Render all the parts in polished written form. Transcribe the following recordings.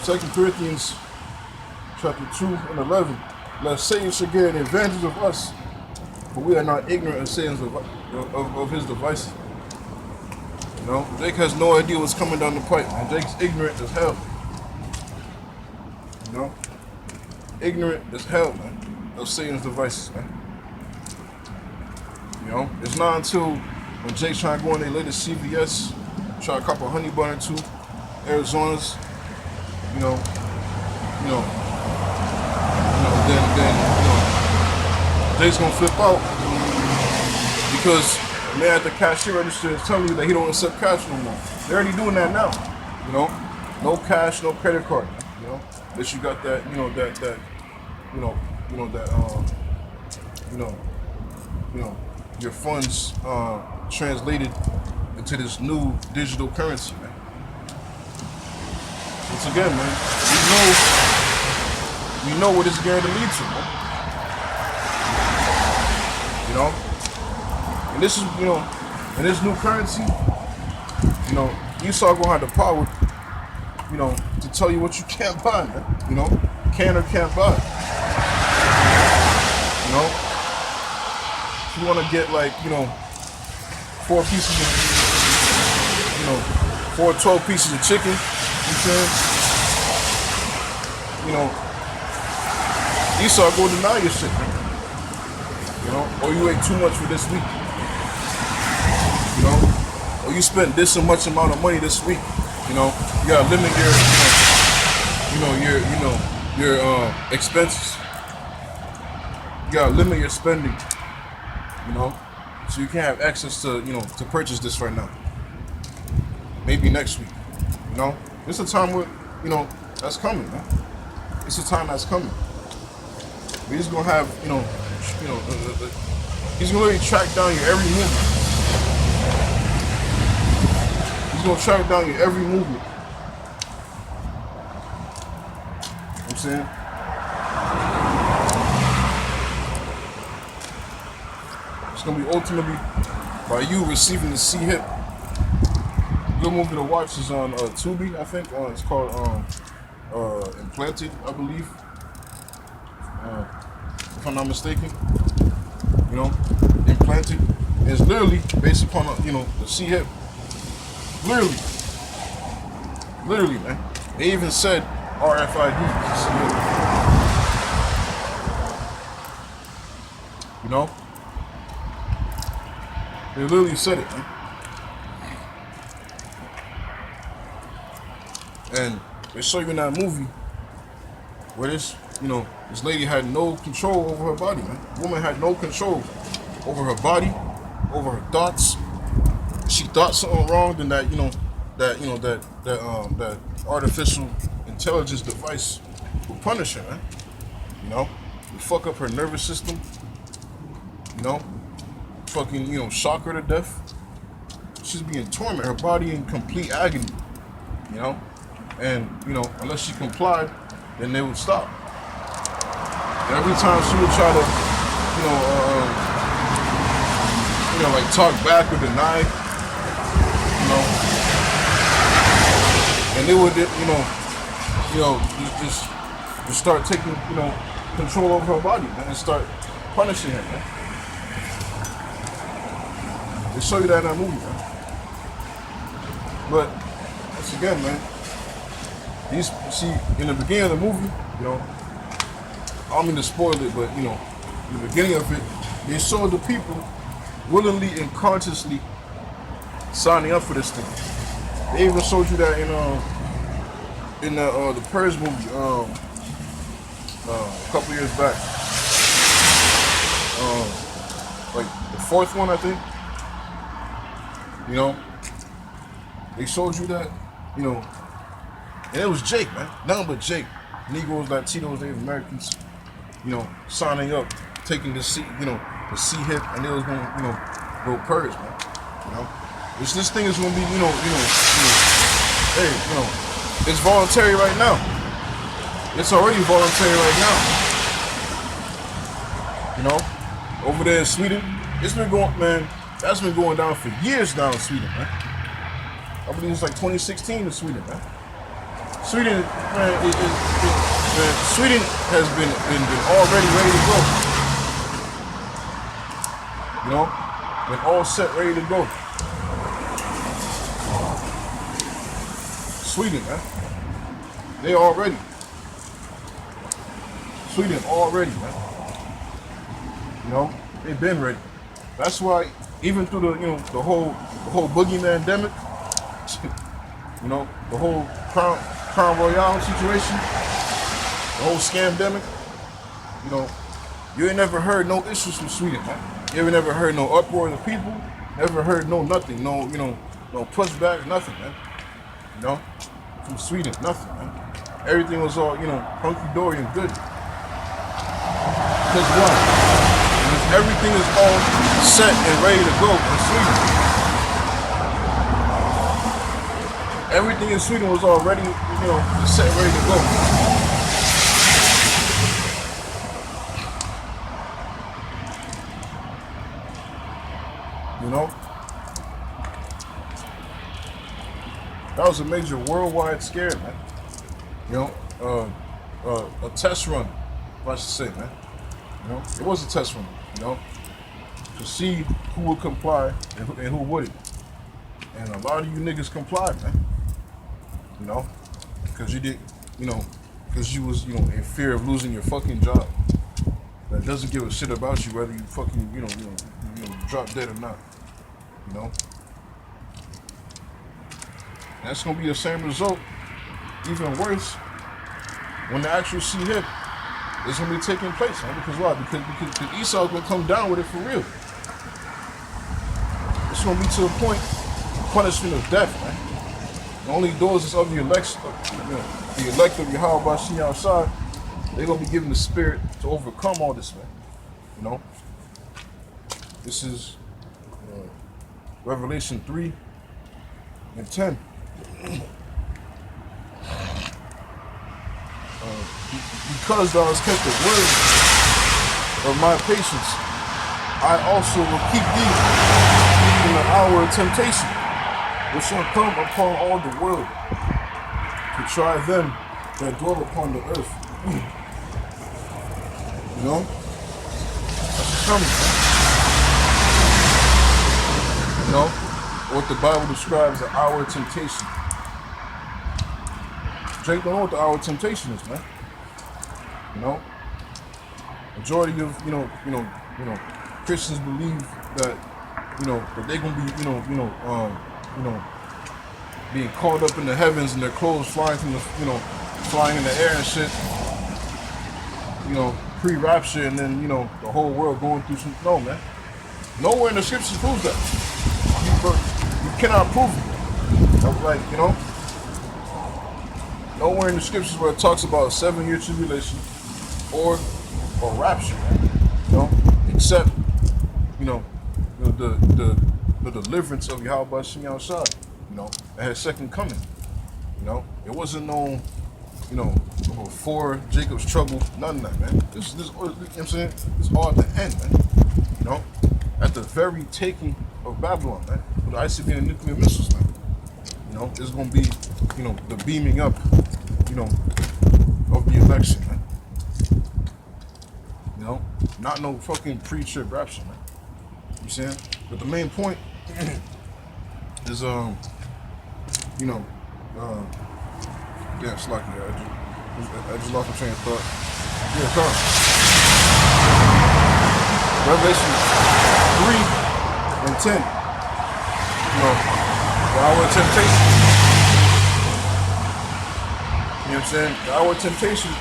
2 Corinthians chapter 2 and 11. Lest Satan should get an advantage of us, for we are not ignorant of Satan's of his devices. You know, Jake has no idea what's coming down the pipe, and Jake's ignorant as hell. You know, ignorant as hell, man, of Satan's devices, man. You know, it's not until when Jake's trying to go in their latest CVS, try a couple honey bun or two, Arizonas, then Jake's gonna flip out because the man at the cashier register is telling you that he don't accept cash no more. They're already doing that now. You know, no cash, no credit card. You know, unless you got that, your funds translated into this new digital currency, man. Once again, man, we know what it's going to lead to, man. You know, and this is, and this new currency, Esau gonna have the power, to tell you what you can't buy, man. Can or can't buy. If you want to get like, 4 pieces of, 12 pieces of chicken, Esau go deny your shit, man. Or you ate too much for this week. Or you spent this so much amount of money this week. You gotta limit your expenses. You gotta limit your spending. So you can't have access to, to purchase this right now. Maybe next week. It's a time where, that's coming, man. It's a time that's coming. He's gonna have, he's gonna really track down your every movement. He's gonna track down your every movement. You know what I'm saying? It's gonna be ultimately by you receiving the C hip. Good movie to watch is on Tubi, I think. It's called Implanted, I believe. If I'm not mistaken. Implanted. And it's literally based upon the C hip. Literally, man. They even said RFID. C hip. They literally said it, man. And they show you in that movie where this lady had no control over her body, man. The woman had no control over her body, over her thoughts. If she thought something wrong, then that artificial intelligence device will punish her, man. Will fuck up her nervous system. Fucking shock her to death. She's being tormented, her body in complete agony. And unless she complied, then they would stop. And every time she would try to, like talk back or deny, and they would, just start taking, control over her body, man, and start punishing her, man. They show you that in that movie, man. But once again, man. See, in the beginning of the movie, I don't mean to spoil it, but in the beginning of it, they showed the people willingly and consciously signing up for this thing. They even showed you that in the Purge movie a couple years back, like the 4th one, I think. They showed you that, and it was Jake, man. Nothing but Jake. Negroes, Latinos, Native Americans, signing up, taking the C, the C hip, and they was going to, go purge, man. This thing is going to be, hey, it's voluntary right now. It's already voluntary right now. Over there in Sweden, it's been going, man. That's been going down for years now in Sweden, man. I believe it's like 2016 in Sweden, man. Sweden, man, man, Sweden has been already ready to go. You know, been all set, ready to go. Sweden, man, they already. Sweden already, man. You know, they've been ready. That's why, even through the whole boogeyman demic, you know, the whole Crown Royale situation, the whole scam-demic, you know, you ain't never heard no issues from Sweden, man. You ain't never heard no uproar of the people, never heard no nothing, no, no pushback, nothing, man. You know, from Sweden, nothing, man. Everything was all, hunky-dory and good. Because why? Because everything is all set and ready to go in Sweden. Everything in Sweden was already, set and ready to go. You know? That was a major worldwide scare, man. A test run, if I should say, man. It was a test run, to see who would comply and who wouldn't. And a lot of you niggas complied, man. Because you did, because you was, in fear of losing your fucking job. That doesn't give a shit about you whether you fucking, drop dead or not. That's gonna be the same result, even worse, when the actual shit hit. It's gonna be taking place, man. Because why? Because Esau's gonna come down with it for real. It's gonna be to the point of punishment of death, man. The only doors is of the election, the elect of Yahweh Bashi outside. They're gonna be given the spirit to overcome all this, man. This is Revelation 3 and 10. Because thou hast kept the word of my patience, I also will keep thee in the hour of temptation, which shall come upon all the world, to try them that dwell upon the earth. That's coming, man. What the Bible describes as the hour of temptation. Drake don't know what the hour of temptation is, man. Majority of Christians believe that that they're gonna be being caught up in the heavens and their clothes flying from the flying in the air and shit. Pre-rapture, and then the whole world going through some. No, man. Nowhere in the scriptures proves that. You cannot prove it. Like nowhere in the scriptures where it talks about a 7-year tribulation or rapture, except the deliverance of Yahweh Bashim Yahshua, at his second coming. It wasn't no before Jacob's trouble, none of that, man. This you know what I'm saying? It's all at the end, man. At the very taking of Babylon, man, with the ICBM and nuclear missiles, man. It's gonna be, the beaming up, of the election, man. Not no fucking pre-trib rapture, man. You saying? But the main point is, yeah, it's like that. I just lost my train of thought. Yeah, come. Revelation 3 and 10. The hour of temptation. You know what I'm saying? The hour of temptation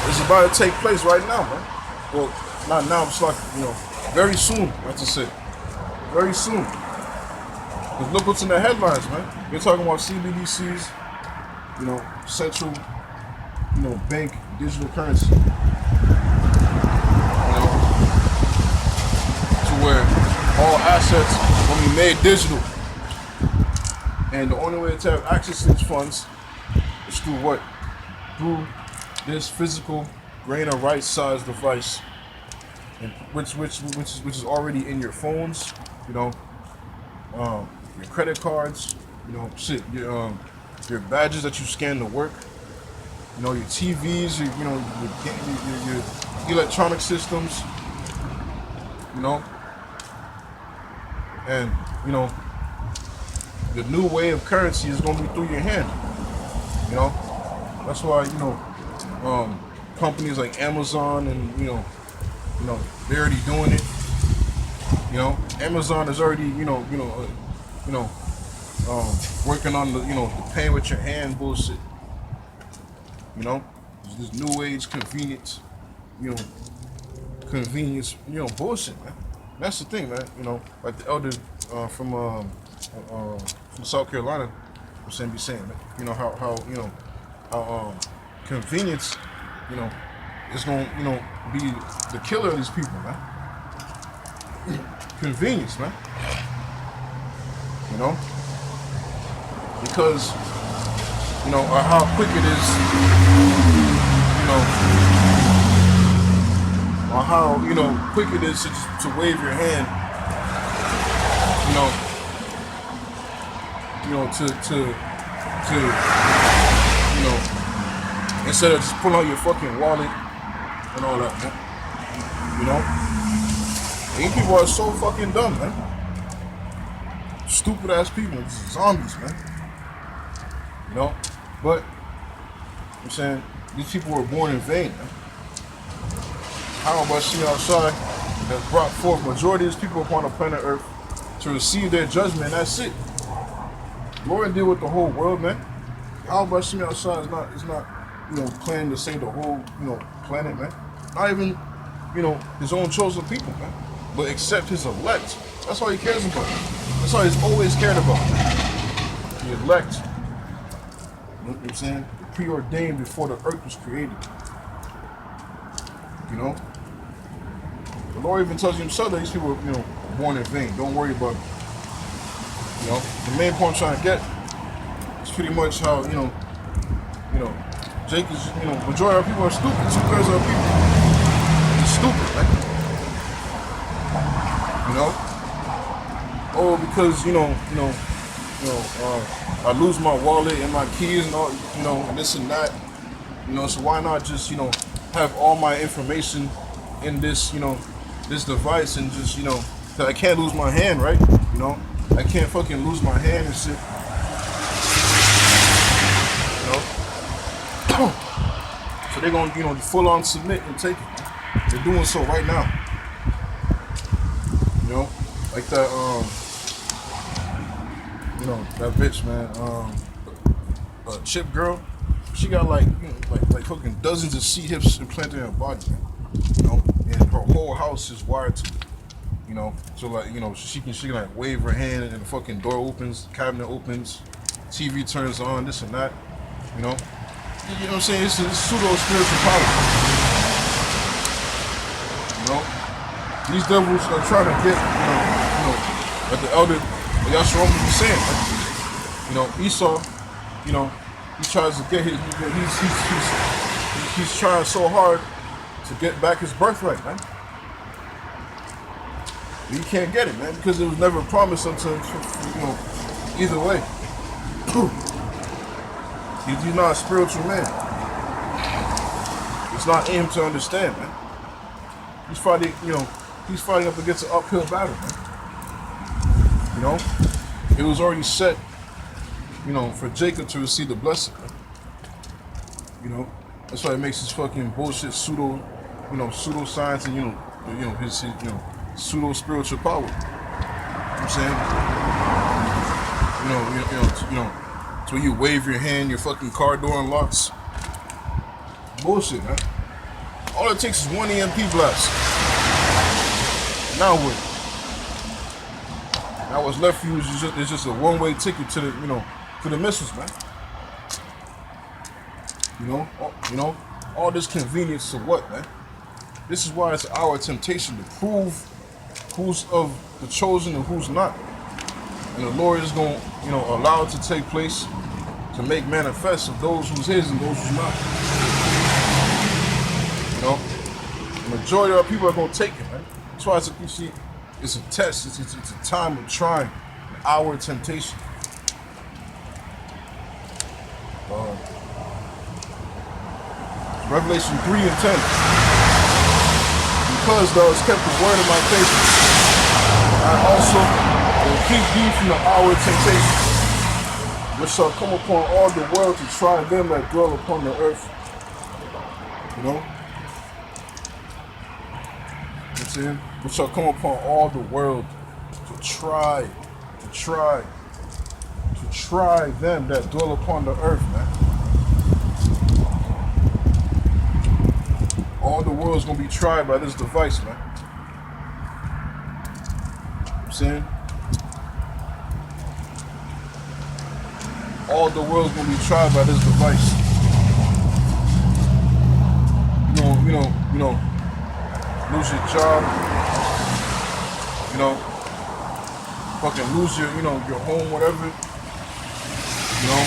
is about to take place right now, man. Well, not now, it's like, very soon, like to say. Very soon. Because look what's in the headlines, man. They're talking about CBDCs, central, bank, digital currency. To where all assets will be made digital. And the only way to have access to these funds is through what? Through this physical grain of rice size device, and which is already in your phones, your credit cards, your your badges that you scan to work, your TVs, your electronic systems, you know, and the new way of currency is gonna be through your hand. You know, that's why companies like Amazon and they're already doing it. Amazon is already working on the paying with your hand bullshit. This new age bullshit, man. That's the thing, man. Like the elder from South Carolina was saying, how convenience, is gonna be the killer of these people, man. Convenience, man. Because how quick it is, or how quick it is to wave your hand, to instead of just pulling out your fucking wallet and all that, man. These people are so fucking dumb, man. Stupid ass people, just zombies, man. But I'm saying these people were born in vain, man. How about seeing outside that brought forth majority of these people upon the planet Earth to receive their judgment? That's it. Lord deal with the whole world, man. How about seeing outside is not planning to save the whole planet, man. Not even his own chosen people, man. But except his elect. That's all he cares about. That's all he's always cared about. The elect. You know what I'm saying? Preordained before the earth was created. The Lord even tells you himself that these people are, born in vain. Don't worry about it. The main point I'm trying to get is pretty much how, Jake is, majority of people are stupid. 2/3 of people are stupid, right? Oh, because, I lose my wallet and my keys and all, and this and that. So why not just, have all my information in this, this device and just, cause I can't lose my hand, right? I can't fucking lose my hand and shit. So they're gonna, full on submit and take it. They're doing so right now. Like that, that bitch, man, Chip girl. She got like fucking dozens of C-hips implanted in her body, man. And her whole house is wired to it. So like, she can like wave her hand and the fucking door opens, the cabinet opens, TV turns on, this and that. You know what I'm saying? It's pseudo spiritual power. These devils are trying to get, like the elder Yahshua was saying, Esau, he tries to get he's trying so hard to get back his birthright, man. But he can't get it, man, because it was never promised until, either way. He's not a spiritual man. It's not in him to understand, man. He's fighting up against an uphill battle, man. It was already set, for Jacob to receive the blessing, man. That's why it makes his fucking bullshit pseudo science and his pseudo spiritual power. You know what I'm saying? So you wave your hand, your fucking car door unlocks. Bullshit, man. All it takes is one EMP blast. Now what? Now what's left for you is just a one-way ticket to the missiles, man. All this convenience to what, man? This is why it's our temptation to prove who's of the chosen and who's not. And the Lord is going to, allow it to take place to make manifest of those who's his and those who's not. The majority of our people are going to take it, man. That's why it's a test. It's a time of trying, an hour of temptation. Revelation 3 and 10. Because thou hast kept the word of my patience, I also will keep thee from the hour of temptation, which shall come upon all the world to try them that dwell upon the earth. You know? You know, which shall come upon all the world to try them that dwell upon the earth, man. All the world's gonna be tried by this device, man. You know what I'm saying? All the world's gonna be tried by this device. You know, lose your job, you know, fucking lose your, your home, whatever, you know,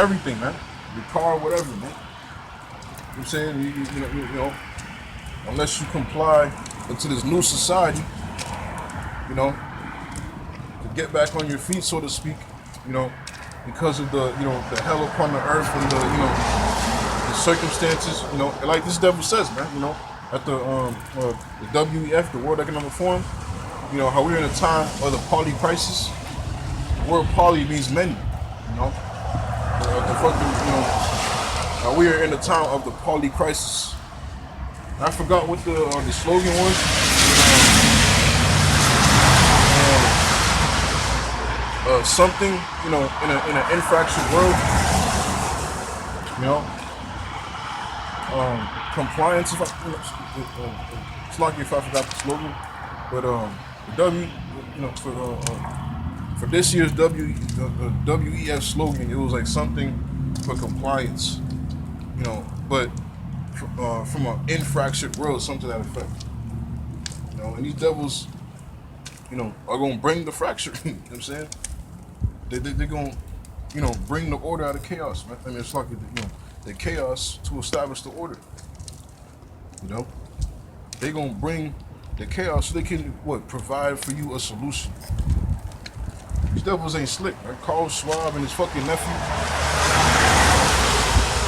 everything, man, your car, whatever, man. You know what I'm saying? You know, unless you comply into this new society, you know, to get back on your feet, so to speak, you know, because of the, the hell upon the earth and the circumstances, you know, like this devil says, man, you know, at the WEF, the World Economic Forum, you know, how we're in a time of the poly crisis. The word poly means many, you know, the fucking, you know, we are in a time of the poly crisis. I forgot what the slogan was. Something, you know, in an infraction world, you know, compliance. It's lucky if I forgot the slogan, but the for this year's WEF slogan, it was like something for compliance, you know, but from an infraction world, something to that effect, you know, and these devils, you know, are gonna bring the fracture. You know what I'm saying? They're gonna, you know, bring the order out of chaos, man. I mean, it's like, you know, the chaos to establish the order. You know, they're gonna bring the chaos so they can provide for you a solution. These devils ain't slick, right? Carl Schwab and his fucking nephew.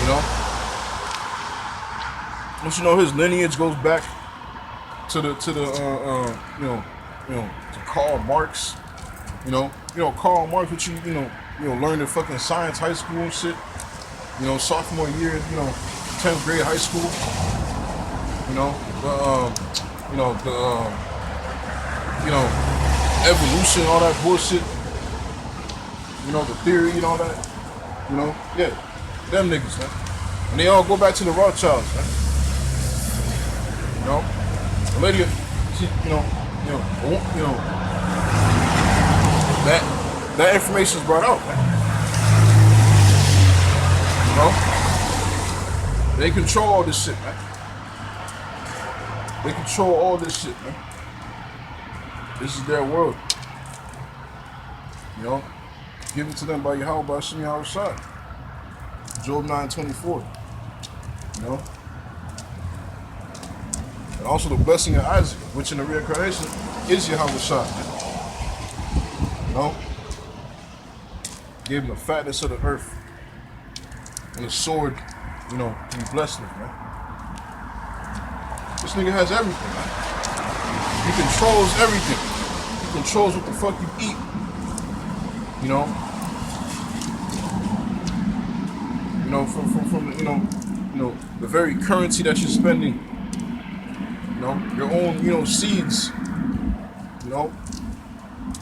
You know, don't you know his lineage goes back to the to Karl Marx. You know Karl Marx, which you learned in fucking science high school and shit. You know, sophomore year, 10th grade high school. You know, evolution, all that bullshit. You know, the theory and all that. You know, yeah, them niggas, man. And they all go back to the Rothschilds, man. You know, the lady, she, that information is brought out, man. You know, they control all this shit, man. They control all this shit, man. This is their world. You know, given to them by Yahweh, by Hashem Yahweh Shai. Job 9:24. You know, and also the blessing of Isaac, which in the reincarnation is Yahweh Shai. You know, gave him the fatness of the earth and the sword, to be blessed with, man. This nigga has everything, man. He controls everything. He controls what the fuck you eat. From the very currency that you're spending. Your own, seeds.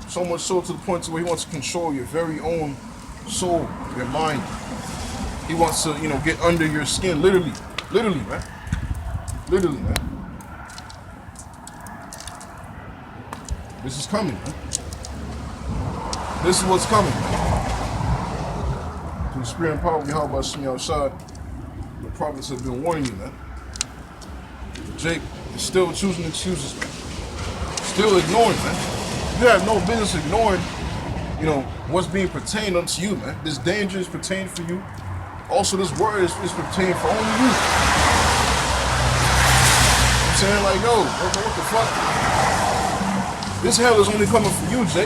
So much so to the point to where he wants to control your very own soul, your mind. He wants to, get under your skin, literally, man. Literally, man. This is coming, man. This is what's coming, man. Through the spirit and power of Yahweh Hashem Yahweh Shai, the prophets have been warning you, man. Jake is still choosing excuses, man. Still ignoring, man. You have no business ignoring, what's being pertained unto you, man. This danger is pertained for you. Also, this word is pertained for only you. I'm saying, like, yo, what the fuck? This hell is only coming for you, Jake.